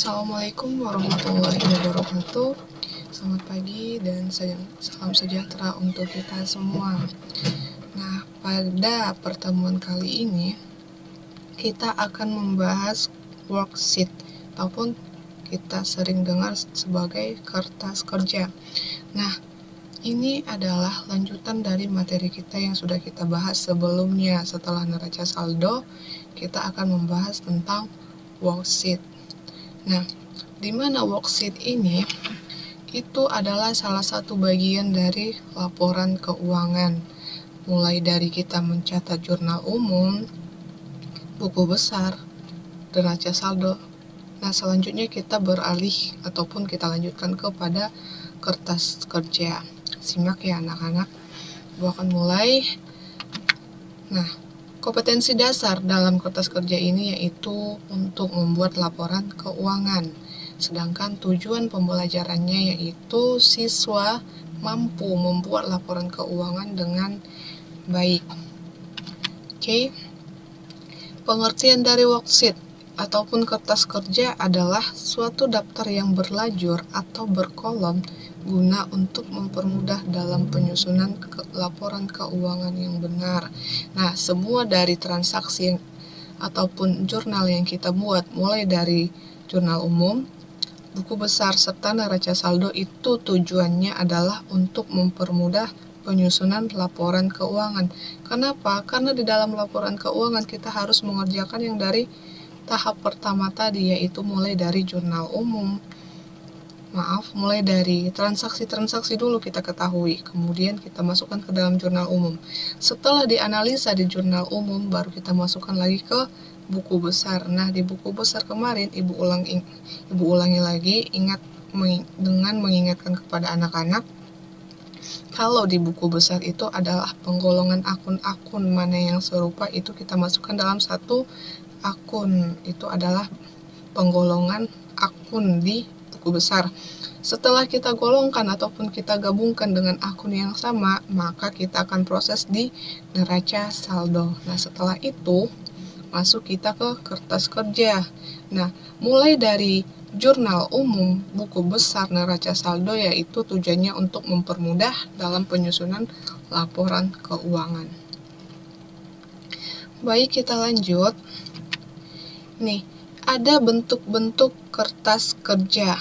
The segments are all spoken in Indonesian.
Assalamualaikum warahmatullahi wabarakatuh. Selamat pagi dan salam sejahtera untuk kita semua. Nah, pada pertemuan kali ini kita akan membahas worksheet ataupun kita sering dengar sebagai kertas kerja. Nah, ini adalah lanjutan dari materi kita yang sudah kita bahas sebelumnya. Setelah neraca saldo, kita akan membahas tentang worksheet. Nah, di mana worksheet ini itu adalah salah satu bagian dari laporan keuangan. Mulai dari kita mencatat jurnal umum, buku besar, neraca saldo. Nah, selanjutnya kita beralih ataupun kita lanjutkan kepada kertas kerja. Simak ya anak-anak. Gua akan mulai. Nah, kompetensi dasar dalam kertas kerja ini yaitu untuk membuat laporan keuangan. Sedangkan tujuan pembelajarannya yaitu siswa mampu membuat laporan keuangan dengan baik. Oke. Pengertian dari worksheet ataupun kertas kerja adalah suatu daftar yang berlajur atau berkolom guna untuk mempermudah dalam penyusunan laporan keuangan yang benar. Nah, semua dari transaksi ataupun jurnal yang kita buat, mulai dari jurnal umum, buku besar, serta neraca saldo itu tujuannya adalah untuk mempermudah penyusunan laporan keuangan. Kenapa? Karena di dalam laporan keuangan kita harus mengerjakan yang dari tahap pertama tadi, yaitu mulai dari jurnal umum. Mulai dari transaksi-transaksi dulu kita ketahui, kemudian kita masukkan ke dalam jurnal umum. Setelah dianalisa di jurnal umum, baru kita masukkan lagi ke buku besar. Nah, di buku besar kemarin, Ibu ulangi lagi, dengan mengingatkan kepada anak-anak, kalau di buku besar itu adalah penggolongan akun-akun mana yang serupa, itu kita masukkan dalam satu akun. Itu adalah penggolongan akun di buku besar. Setelah kita golongkan ataupun kita gabungkan dengan akun yang sama, maka kita akan proses di neraca saldo. Nah, setelah itu masuk kita ke kertas kerja. Nah, mulai dari jurnal umum, buku besar, neraca saldo, yaitu tujuannya untuk mempermudah dalam penyusunan laporan keuangan. Baik, kita lanjut. Nih, ada bentuk-bentuk kertas kerja.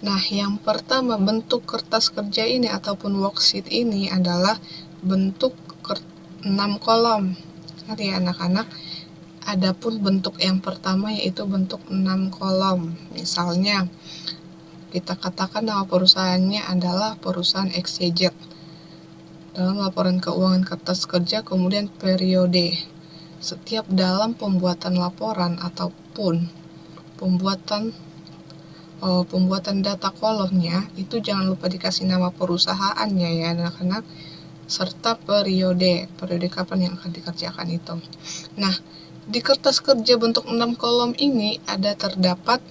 Nah, yang pertama bentuk kertas kerja ini ataupun worksheet ini adalah bentuk 6 kolom. Lihat ya anak-anak, adapun bentuk yang pertama yaitu bentuk 6 kolom. Misalnya, kita katakan nama perusahaannya adalah perusahaan XYZ. Dalam laporan keuangan kertas kerja, kemudian periode. Setiap dalam pembuatan laporan ataupun pembuatan data kolomnya, itu jangan lupa dikasih nama perusahaannya ya anak-anak, serta periode kapan yang akan dikerjakan itu. Nah, di kertas kerja bentuk 6 kolom ini ada terdapat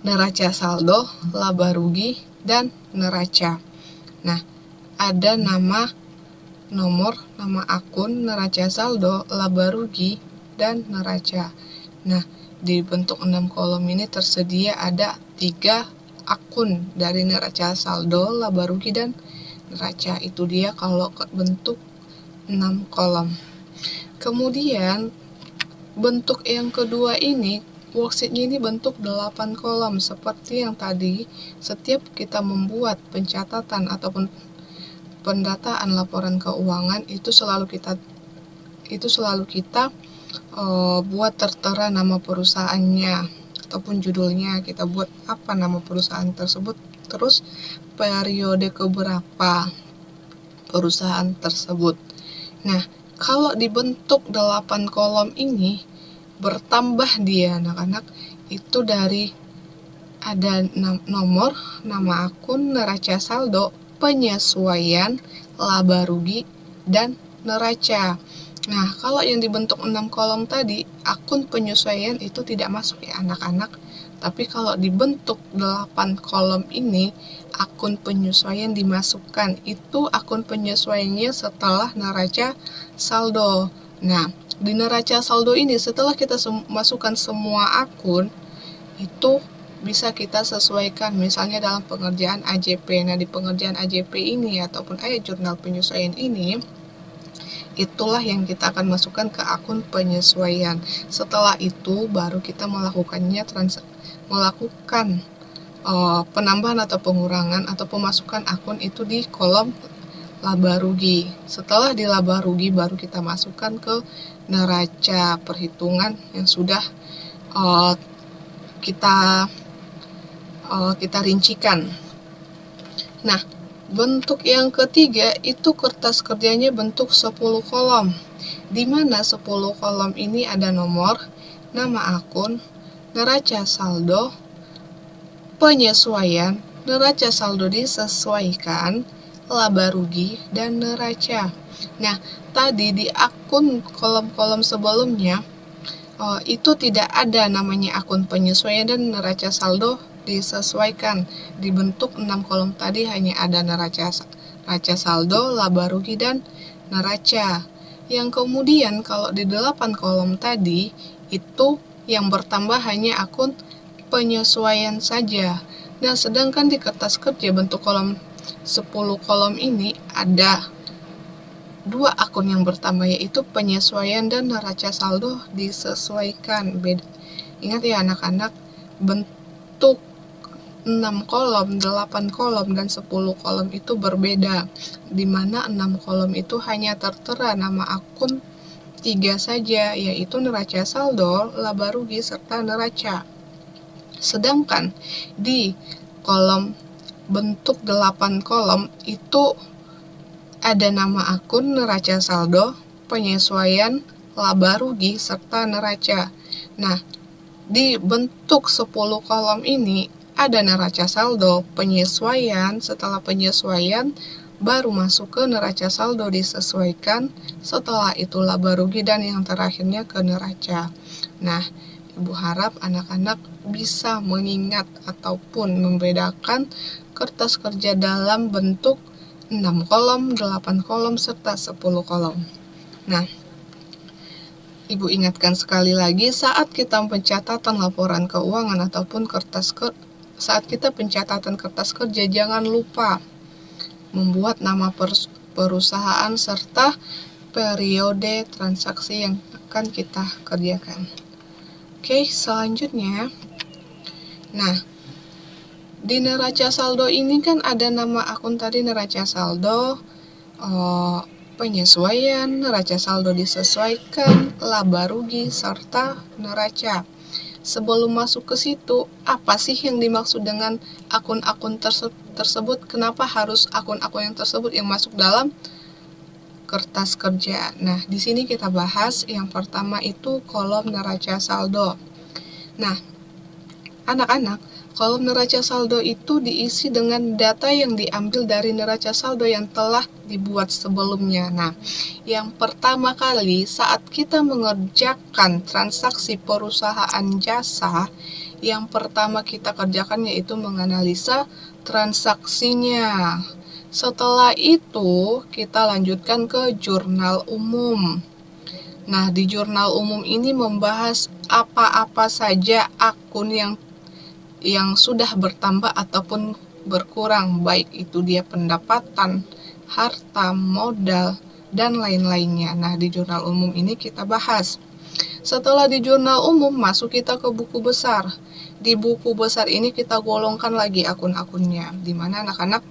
neraca saldo, laba rugi, dan neraca. Nah, ada nama nomor, nama akun, neraca saldo, laba rugi, dan neraca. Nah, di bentuk 6 kolom ini tersedia ada 3 akun dari neraca saldo, laba rugi, dan neraca. Itu dia kalau bentuk 6 kolom. Kemudian bentuk yang kedua ini, worksheetnya ini bentuk 8 kolom. Seperti yang tadi, setiap kita membuat pencatatan ataupun pendataan laporan keuangan itu selalu kita buat tertera nama perusahaannya ataupun judulnya. Kita buat apa nama perusahaan tersebut, terus periode keberapa perusahaan tersebut. Nah, kalau dibentuk 8 kolom ini bertambah dia anak-anak, itu dari ada nomor, nama akun, neraca saldo, penyesuaian, laba rugi, dan neraca. Nah, kalau yang dibentuk 6 kolom tadi, akun penyesuaian itu tidak masuk ya anak-anak. Tapi kalau dibentuk 8 kolom ini, akun penyesuaian dimasukkan. Itu akun penyesuaiannya setelah neraca saldo. Nah, di neraca saldo ini setelah kita masukkan semua akun, itu bisa kita sesuaikan, misalnya dalam pengerjaan AJP. Nah, di pengerjaan AJP ini ataupun jurnal penyesuaian ini, itulah yang kita akan masukkan ke akun penyesuaian. Setelah itu baru kita melakukan penambahan atau pengurangan atau pemasukan akun itu di kolom laba rugi. Setelah di laba rugi baru kita masukkan ke neraca perhitungan yang sudah kita rincikan. Nah, bentuk yang ketiga itu kertas kerjanya bentuk 10 kolom. Di mana 10 kolom ini ada nomor, nama akun, neraca saldo, penyesuaian, neraca saldo disesuaikan, laba rugi, dan neraca. Nah, tadi di akun kolom-kolom sebelumnya itu tidak ada namanya akun penyesuaian dan neraca saldo disesuaikan. Dibentuk 6 kolom tadi hanya ada neraca saldo, laba rugi, dan neraca. Yang kemudian kalau di 8 kolom tadi itu yang bertambah hanya akun penyesuaian saja. Nah, sedangkan di kertas kerja bentuk 10 kolom ini ada 2 akun yang bertambah, yaitu penyesuaian dan neraca saldo disesuaikan. Ingat ya anak-anak, bentuk 6 kolom, 8 kolom, dan 10 kolom itu berbeda, di mana 6 kolom itu hanya tertera nama akun 3 saja, yaitu neraca saldo, laba rugi, serta neraca. Sedangkan di kolom bentuk 8 kolom itu ada nama akun, neraca saldo, penyesuaian, laba rugi, serta neraca. Nah, di bentuk 10 kolom ini ada neraca saldo, penyesuaian, setelah penyesuaian baru masuk ke neraca saldo disesuaikan, setelah itu laba rugi, dan yang terakhirnya ke neraca. Nah, Ibu harap anak-anak bisa mengingat ataupun membedakan kertas kerja dalam bentuk 6 kolom, 8 kolom, serta 10 kolom. Nah, Ibu ingatkan sekali lagi, saat kita pencatatan laporan keuangan ataupun saat kita pencatatan kertas kerja, jangan lupa membuat nama perusahaan serta periode transaksi yang akan kita kerjakan. Oke, selanjutnya, nah, di neraca saldo ini kan ada nama akun tadi, neraca saldo, penyesuaian, neraca saldo disesuaikan, laba rugi, serta neraca. Sebelum masuk ke situ, apa sih yang dimaksud dengan akun-akun tersebut? Kenapa harus akun-akun yang tersebut yang masuk dalam kertas kerja? Nah, di sini kita bahas yang pertama itu kolom neraca saldo. Nah, anak-anak, kolom neraca saldo itu diisi dengan data yang diambil dari neraca saldo yang telah dibuat sebelumnya. Nah, yang pertama kali saat kita mengerjakan transaksi perusahaan jasa, yang pertama kita kerjakan yaitu menganalisa transaksinya. Setelah itu, kita lanjutkan ke jurnal umum. Nah, di jurnal umum ini membahas apa-apa saja akun yang sudah bertambah ataupun berkurang, baik itu dia pendapatan, harta, modal, dan lain-lainnya. Nah, di jurnal umum ini kita bahas. Setelah di jurnal umum, masuk kita ke buku besar. Di buku besar ini kita golongkan lagi akun-akunnya, di mana anak-anak,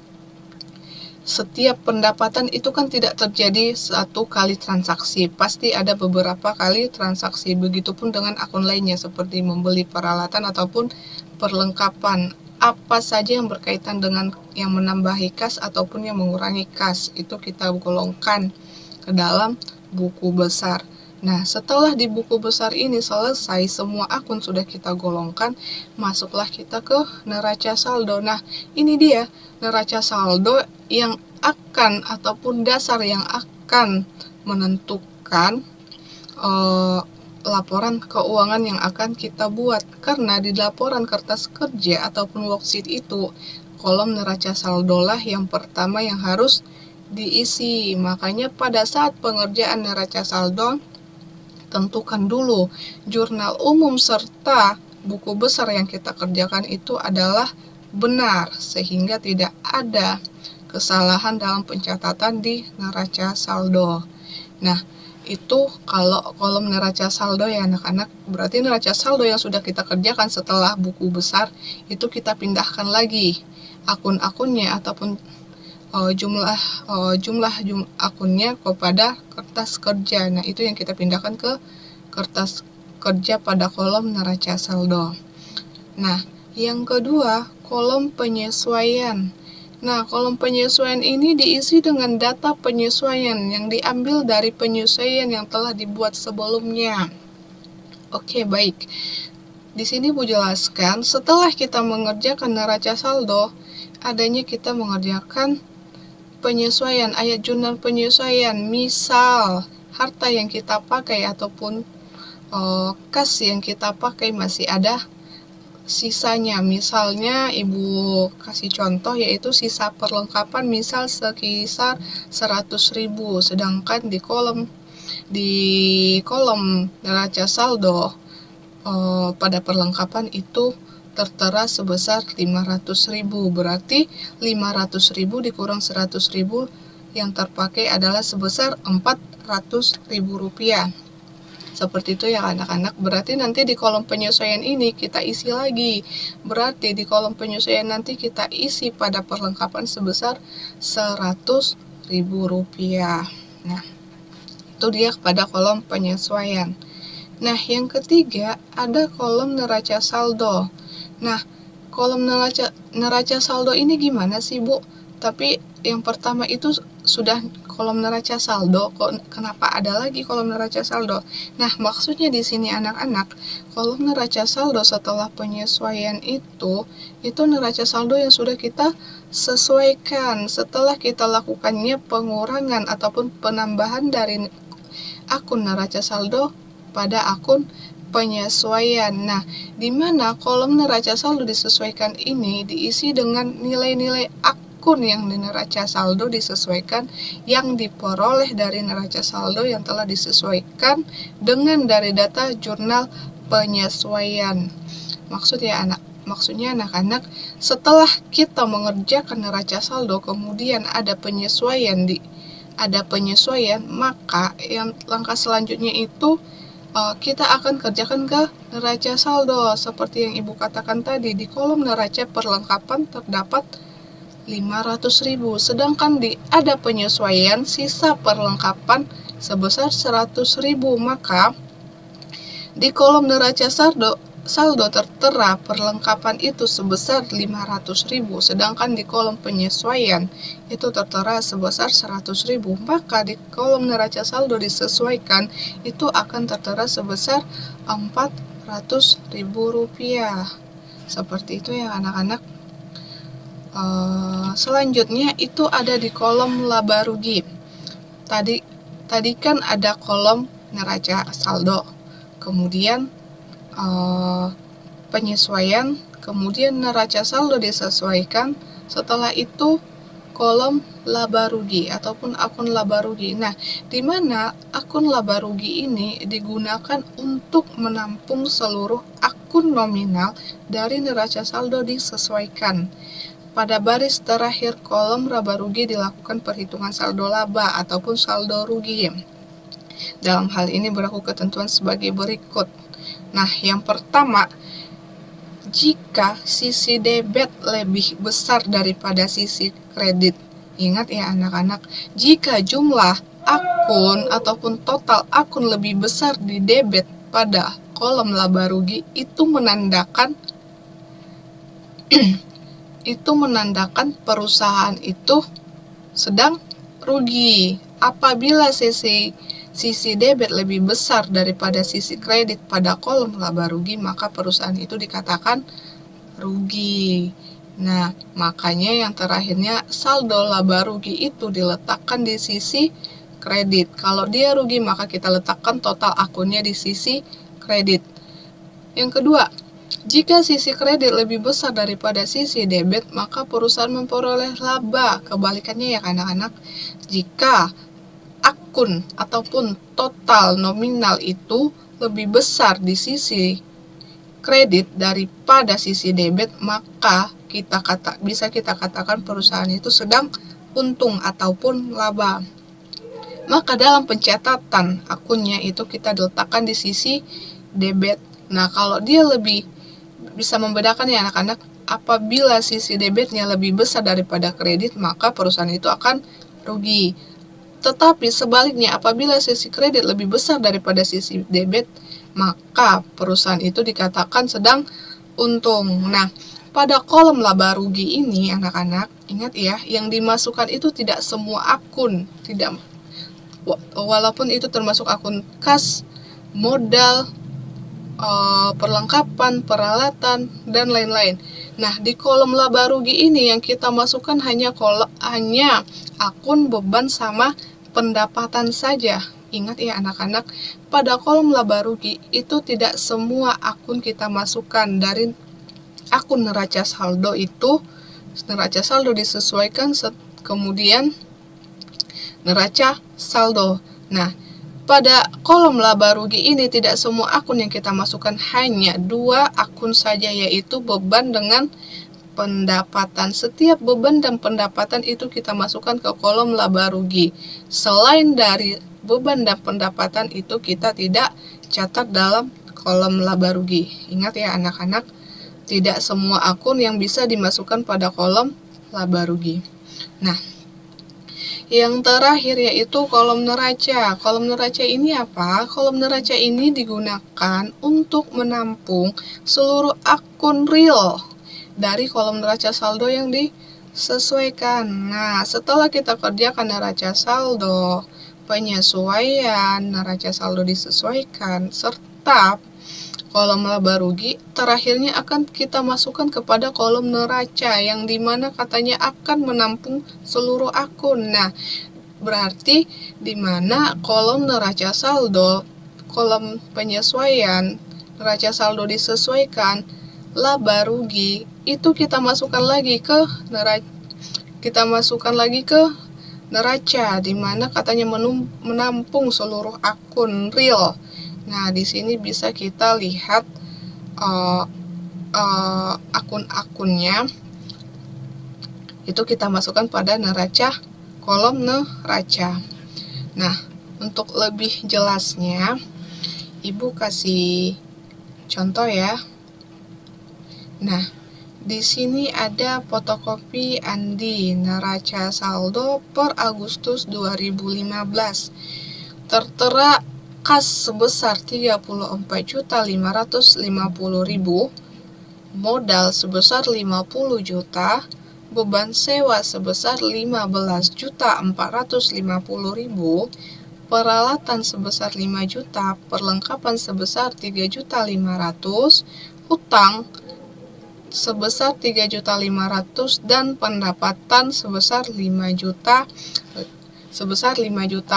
setiap pendapatan itu kan tidak terjadi satu kali transaksi, pasti ada beberapa kali transaksi. Begitupun dengan akun lainnya seperti membeli peralatan ataupun perlengkapan. Apa saja yang berkaitan dengan yang menambahi kas ataupun yang mengurangi kas, itu kita golongkan ke dalam buku besar. Nah, setelah di buku besar ini selesai, semua akun sudah kita golongkan, masuklah kita ke neraca saldo. Nah, ini dia neraca saldo yang akan ataupun dasar yang akan menentukan laporan keuangan yang akan kita buat. Karena di laporan kertas kerja ataupun worksheet itu, kolom neraca saldo lah yang pertama yang harus diisi. Makanya pada saat pengerjaan neraca saldo, tentukan dulu jurnal umum serta buku besar yang kita kerjakan itu adalah benar, sehingga tidak ada kesalahan dalam pencatatan di neraca saldo. Nah, itu kalau kolom neraca saldo ya anak-anak, berarti neraca saldo yang sudah kita kerjakan setelah buku besar itu kita pindahkan lagi akun-akunnya ataupun jumlah akunnya kepada kertas kerja. Nah, itu yang kita pindahkan ke kertas kerja pada kolom neraca saldo. Nah, yang kedua, kolom penyesuaian. Nah, kolom penyesuaian ini diisi dengan data penyesuaian yang diambil dari penyesuaian yang telah dibuat sebelumnya. Oke, baik. Di sini Bu jelaskan, setelah kita mengerjakan neraca saldo, adanya kita mengerjakan penyesuaian, ayat jurnal penyesuaian, misal harta yang kita pakai ataupun kas yang kita pakai masih ada sisanya. Misalnya Ibu kasih contoh yaitu sisa perlengkapan misal sekitar 100.000, sedangkan di kolom neraca saldo pada perlengkapan itu tertera sebesar 500.000. Berarti 500.000 dikurang 100.000 yang terpakai adalah sebesar 400.000 rupiah. Seperti itu ya anak-anak. Berarti nanti di kolom penyesuaian ini kita isi lagi. Berarti di kolom penyesuaian nanti kita isi pada perlengkapan sebesar 100.000 rupiah. Nah, itu dia pada kolom penyesuaian. Nah, yang ketiga ada kolom neraca saldo. Nah, kolom neraca saldo ini gimana sih, Bu? Tapi yang pertama itu sudah kolom neraca saldo, kenapa ada lagi kolom neraca saldo? Nah, maksudnya di sini anak-anak, kolom neraca saldo setelah penyesuaian itu neraca saldo yang sudah kita sesuaikan setelah kita lakukannya pengurangan ataupun penambahan dari akun neraca saldo pada akun penyesuaian. Nah, di mana kolom neraca saldo disesuaikan ini diisi dengan nilai-nilai akun yang di neraca saldo disesuaikan yang diperoleh dari neraca saldo yang telah disesuaikan dengan dari data jurnal penyesuaian. Maksudnya anak-anak, setelah kita mengerjakan neraca saldo kemudian ada penyesuaian maka yang langkah selanjutnya itu kita akan kerjakan ke neraca saldo. Seperti yang Ibu katakan tadi, di kolom neraca perlengkapan terdapat 500.000, sedangkan ada penyesuaian sisa perlengkapan sebesar 100.000, maka di kolom neraca saldo tertera perlengkapan itu sebesar 500.000, sedangkan di kolom penyesuaian itu tertera sebesar 100.000, maka di kolom neraca saldo disesuaikan itu akan tertera sebesar 400.000 rupiah. Seperti itu ya anak-anak. Selanjutnya itu ada di kolom laba rugi. Tadi kan ada kolom neraca saldo, kemudian penyesuaian, kemudian neraca saldo disesuaikan, setelah itu kolom laba rugi ataupun akun laba rugi. Nah, di mana akun laba rugi ini digunakan untuk menampung seluruh akun nominal dari neraca saldo disesuaikan. Pada baris terakhir kolom laba rugi dilakukan perhitungan saldo laba ataupun saldo rugi. Dalam hal ini berlaku ketentuan sebagai berikut. Nah, yang pertama, jika sisi debit lebih besar daripada sisi kredit. Ingat ya anak-anak, jika jumlah akun ataupun total akun lebih besar di debit pada kolom laba rugi, itu menandakan perusahaan itu sedang rugi. Apabila sisi debit lebih besar daripada sisi kredit pada kolom laba rugi, maka perusahaan itu dikatakan rugi. Nah, makanya yang terakhirnya saldo laba rugi itu diletakkan di sisi kredit. Kalau dia rugi, maka kita letakkan total akunnya di sisi kredit. Yang kedua, jika sisi kredit lebih besar daripada sisi debit, maka perusahaan memperoleh laba. Kebalikannya ya anak-anak, jika akun ataupun total nominal itu lebih besar di sisi kredit daripada sisi debit, maka bisa kita katakan perusahaan itu sedang untung ataupun laba. Maka dalam pencatatan akunnya itu kita letakkan di sisi debit. Nah, kalau dia lebih bisa membedakan ya anak-anak, apabila sisi debitnya lebih besar daripada kredit, maka perusahaan itu akan rugi. Tetapi sebaliknya, apabila sisi kredit lebih besar daripada sisi debit, maka perusahaan itu dikatakan sedang untung. Nah, pada kolom laba rugi ini anak-anak, ingat ya, yang dimasukkan itu tidak semua akun, walaupun itu termasuk akun kas, modal, perlengkapan, peralatan, dan lain-lain. Nah, di kolom laba rugi ini yang kita masukkan hanya akun beban sama pendapatan saja. Ingat ya anak-anak, pada kolom laba rugi itu tidak semua akun kita masukkan. Dari akun neraca saldo itu, neraca saldo disesuaikan kemudian neraca saldo. Nah, pada kolom laba rugi ini tidak semua akun yang kita masukkan, hanya 2 akun saja, yaitu beban dengan pendapatan. Setiap beban dan pendapatan itu kita masukkan ke kolom laba rugi. Selain dari beban dan pendapatan itu kita tidak catat dalam kolom laba rugi. Ingat ya anak-anak, tidak semua akun yang bisa dimasukkan pada kolom laba rugi. Nah, yang terakhir yaitu kolom neraca. Kolom neraca ini apa? Kolom neraca ini digunakan untuk menampung seluruh akun real dari kolom neraca saldo yang disesuaikan. Nah, setelah kita kerjakan neraca saldo, penyesuaian, neraca saldo disesuaikan, serta kolom laba rugi, terakhirnya akan kita masukkan kepada kolom neraca yang dimana katanya akan menampung seluruh akun. Nah, berarti dimana kolom neraca saldo, kolom penyesuaian, neraca saldo disesuaikan, laba rugi itu kita masukkan lagi ke neraca, dimana katanya menampung seluruh akun real. Nah, di sini bisa kita lihat akun-akunnya itu kita masukkan pada neraca, kolom neraca. Nah, untuk lebih jelasnya, Ibu kasih contoh ya. Nah, di sini ada fotokopi Andi neraca saldo per Agustus 2015. Tertera kas sebesar 34.550.000, modal sebesar 50 juta, beban sewa sebesar 15.450.000, peralatan sebesar 5 juta, perlengkapan sebesar 3.500.000, hutang sebesar 3.500.000 dan pendapatan sebesar 5 juta.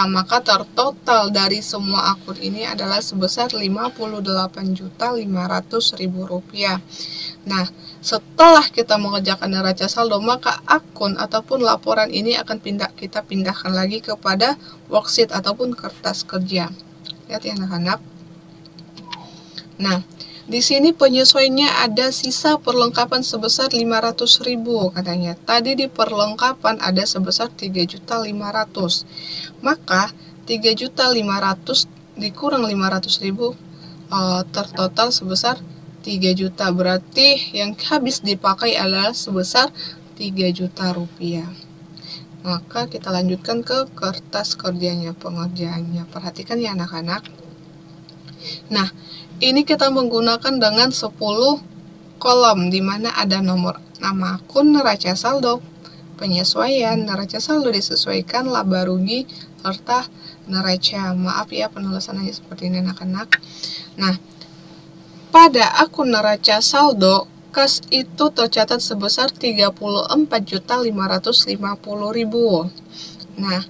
Maka tertotal dari semua akun ini adalah sebesar Rp58.500.000. Nah, setelah kita mengerjakan neraca saldo, maka akun ataupun laporan ini akan kita pindahkan lagi kepada worksheet ataupun kertas kerja. Lihat ya anak-anak. Nah, di sini penyesuaiannya ada sisa perlengkapan sebesar 500.000 katanya. Tadi di perlengkapan ada sebesar 3.500.000. Maka 3.500.000 dikurang 500.000 tertotal sebesar 3 juta. Berarti yang habis dipakai adalah sebesar 3 juta rupiah. Maka kita lanjutkan ke kertas kerjanya, pengerjaannya. Perhatikan ya anak-anak. Nah, ini kita menggunakan dengan 10 kolom, di mana ada nama akun, neraca saldo, penyesuaian, neraca saldo disesuaikan, laba rugi, serta neraca. Maaf ya penulisannya seperti ini anak-anak. Nah, pada akun neraca saldo, kas itu tercatat sebesar 34.550.000. Nah,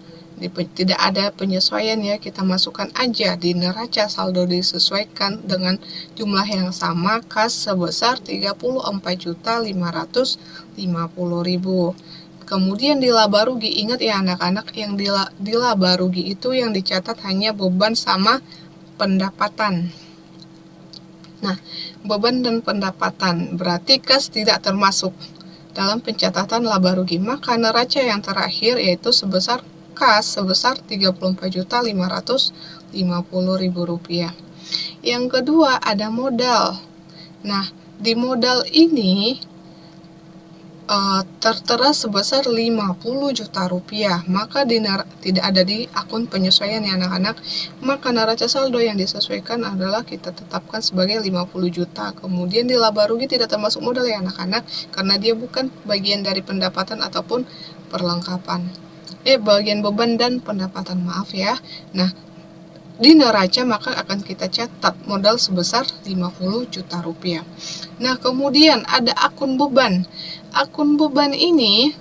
tidak ada penyesuaian ya, kita masukkan aja di neraca saldo disesuaikan dengan jumlah yang sama, kas sebesar 34.550.000. Kemudian di laba rugi, ingat ya anak-anak, yang di laba rugi itu yang dicatat hanya beban sama pendapatan. Nah, beban dan pendapatan berarti kas tidak termasuk dalam pencatatan laba rugi. Maka neraca yang terakhir yaitu sebesar kas sebesar Rp34.550.000. Yang kedua ada modal. Nah, di modal ini tertera sebesar Rp50 juta, maka tidak ada di akun penyesuaian ya anak-anak. Maka neraca saldo yang disesuaikan adalah kita tetapkan sebagai 50 juta. Kemudian di laba rugi tidak termasuk modal ya anak-anak, karena dia bukan bagian dari pendapatan ataupun perlengkapan. Bagian beban dan pendapatan, maaf ya. Nah, di neraca maka akan kita catat modal sebesar Rp50 juta. Nah, kemudian ada akun beban. Akun beban ini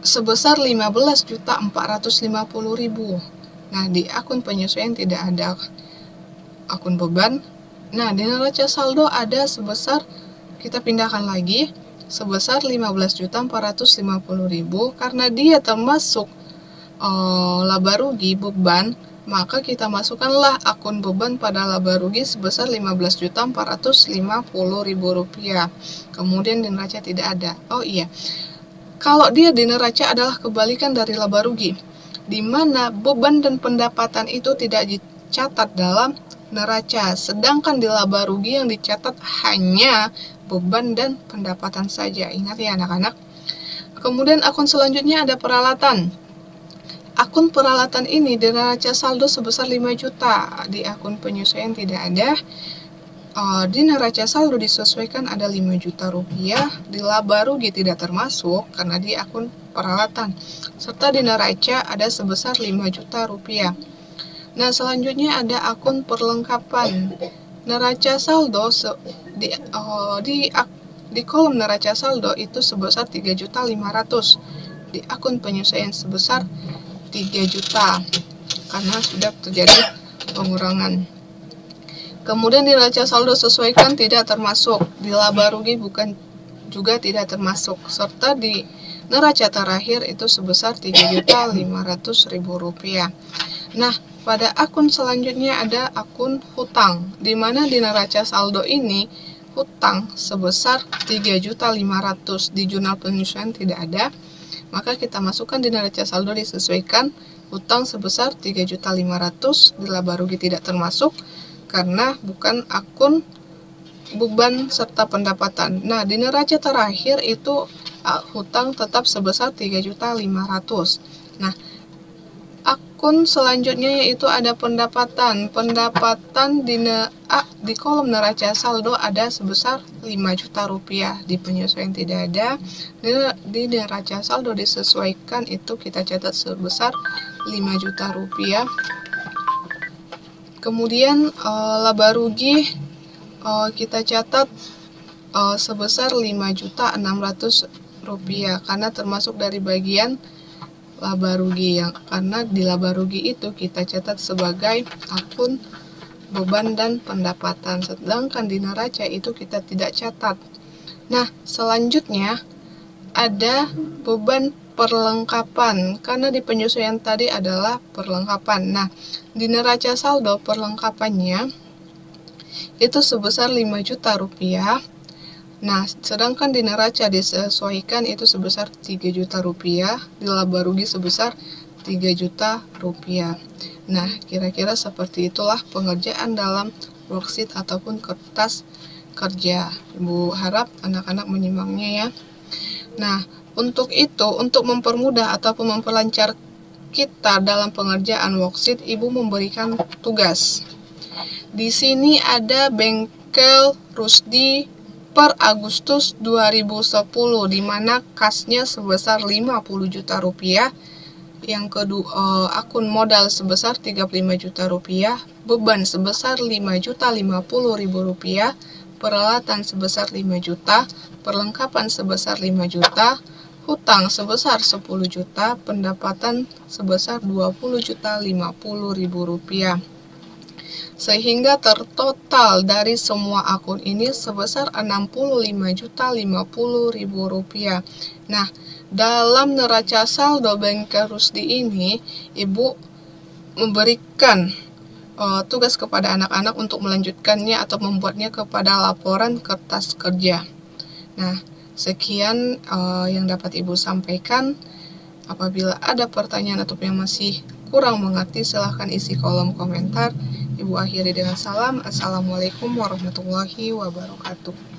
sebesar Rp15.450.000. Nah, di akun penyesuaian tidak ada akun beban. Nah, di neraca saldo ada sebesar, kita pindahkan lagi, sebesar Rp15.450.000 karena dia termasuk laba rugi beban, maka kita masukkanlah akun beban pada laba rugi sebesar Rp15.450.000. Kemudian di neraca tidak ada. Oh iya, kalau dia di neraca adalah kebalikan dari laba rugi, di mana beban dan pendapatan itu tidak dicatat dalam neraca, sedangkan di laba rugi yang dicatat hanya beban dan pendapatan saja. Ingat ya anak-anak. Kemudian akun selanjutnya ada peralatan. Akun peralatan ini di neraca saldo sebesar 5 juta, di akun penyesuaian tidak ada. Di neraca saldo disesuaikan ada 5 juta rupiah, di laba rugi tidak termasuk karena di akun peralatan, serta di neraca ada sebesar 5 juta rupiah. Nah, selanjutnya ada akun perlengkapan. Neraca saldo di kolom neraca saldo itu sebesar 3.500.000, di akun penyesuaian sebesar 3 juta karena sudah terjadi pengurangan. Kemudian di neraca saldo sesuaikan tidak termasuk, di laba rugi juga tidak termasuk, serta di neraca terakhir itu sebesar Rp3.500.000. Nah, pada akun selanjutnya ada akun hutang, di mana di neraca saldo ini hutang sebesar 3.500.000, di jurnal penyesuaian tidak ada. Maka kita masukkan di neraca saldo disesuaikan hutang sebesar 3.500.000, di laba rugi tidak termasuk karena bukan akun beban serta pendapatan. Nah, di neraca terakhir itu hutang tetap sebesar 3.500.000. Nah, akun selanjutnya yaitu ada pendapatan. Pendapatan di kolom neraca saldo ada sebesar 5 juta rupiah, di penyesuaian tidak ada. Di neraca saldo disesuaikan itu kita catat sebesar 5 juta rupiah. Kemudian laba rugi kita catat sebesar 5.600.000 rupiah karena termasuk dari bagian laba rugi, karena di laba rugi itu kita catat sebagai akun beban dan pendapatan, sedangkan di neraca itu kita tidak catat. Nah, selanjutnya ada beban perlengkapan, karena di penyesuaian tadi adalah perlengkapan. Nah, di neraca saldo perlengkapannya itu sebesar 5 juta rupiah. Nah, sedangkan di neraca disesuaikan itu sebesar 3 juta rupiah, di laba rugi sebesar 3 juta rupiah. Nah, kira-kira seperti itulah pengerjaan dalam worksheet ataupun kertas kerja. Ibu harap anak-anak menyimaknya ya. Nah, untuk mempermudah ataupun memperlancar kita dalam pengerjaan worksheet, Ibu memberikan tugas. Di sini ada bengkel Rusdi per Agustus 2010, di mana kasnya sebesar 50 juta rupiah. Yang kedua, akun modal sebesar 35 juta rupiah, beban sebesar 5.050.000 rupiah, peralatan sebesar 5 juta, perlengkapan sebesar 5 juta, hutang sebesar 10 juta, pendapatan sebesar 20.050.000 rupiah. Sehingga tertotal dari semua akun ini sebesar 65.050.000 rupiah. Nah, dalam neraca saldo bengkel Rusdi ini, Ibu memberikan tugas kepada anak-anak untuk melanjutkannya atau membuatnya kepada laporan kertas kerja. Nah, sekian yang dapat Ibu sampaikan. Apabila ada pertanyaan atau yang masih kurang mengerti, silahkan isi kolom komentar. Ibu akhiri dengan salam. Assalamualaikum warahmatullahi wabarakatuh.